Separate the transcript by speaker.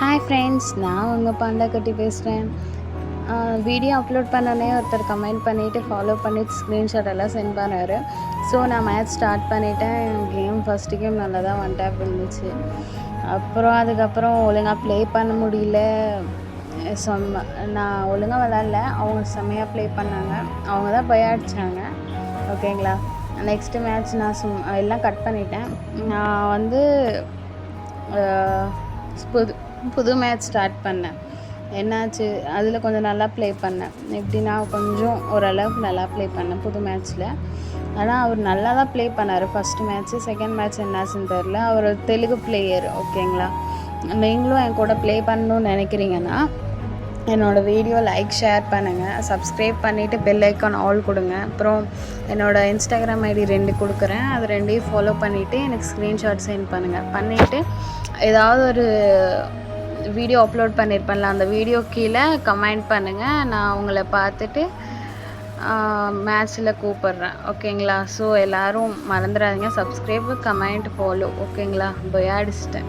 Speaker 1: Hi friends, நான் உங்கள் பாண்டா கட்டி பேசுகிறேன். வீடியோ அப்லோட் பண்ணோன்னே ஒருத்தர் கமெண்ட் பண்ணிவிட்டு ஃபாலோ பண்ணி ஸ்க்ரீன்ஷாட் எல்லாம் சென்ட் பண்ணார். ஸோ நான் மேட்ச் ஸ்டார்ட் பண்ணிவிட்டேன். ஃபஸ்ட்டு கேம் நல்லா தான் ஒன் டேப் இருந்துச்சு. அதுக்கப்புறம் ஒழுங்காக ப்ளே பண்ண முடியல. நான் ஒழுங்காக விளாட்ல, அவங்க செம்மையாக ப்ளே பண்ணாங்க. அவங்க தான் போய் அடித்தாங்க. ஓகேங்களா. நெக்ஸ்ட்டு மேட்ச் நான் எல்லாம் கட் பண்ணிட்டேன். நான் வந்து புது மேட்ச் ஸ்டார்ட் பண்ணேன். என்னாச்சு, அதில் கொஞ்சம் நல்லா ப்ளே பண்ணேன். எப்படின்னா கொஞ்சம் ஓரளவுக்கு நல்லா ப்ளே பண்ணேன் புது மேட்ச்சில். ஆனால் அவர் நல்லா தான் ப்ளே பண்ணார் ஃபஸ்ட்டு மேட்ச்சு. செகண்ட் மேட்ச் என்னாச்சுன்னு தெரில. அவர் தெலுங்கு பிளேயர். ஓகேங்களா. நீங்களும் என் கூட ப்ளே பண்ணணுன்னு நினைக்கிறீங்கன்னா என்னோடய வீடியோ லைக் ஷேர் பண்ணுங்கள், சப்ஸ்கிரைப் பண்ணிவிட்டு பெல் ஐக்கான் ஆல் கொடுங்க. அப்புறம் என்னோடய இன்ஸ்டாகிராம் ஐடி 2 கொடுக்குறேன். அது 2ஐயும் ஃபாலோ பண்ணிவிட்டு எனக்கு ஸ்க்ரீன்ஷாட் சென்ட் பண்ணிவிட்டு ஏதாவது ஒரு வீடியோ அப்லோட் பண்ணியிருப்பேன்ல, அந்த வீடியோ கீழே கமெண்ட் பண்ணுங்கள். நான் உங்களை பார்த்துட்டு மேட்ச்சில் கூப்பிட்றேன். ஓகேங்களா. ஸோ எல்லோரும் மறந்துடாதீங்க, சப்ஸ்கிரைப், கமெண்ட், ஃபாலோ. ஓகேங்களா. அடிச்சிட்டேன்.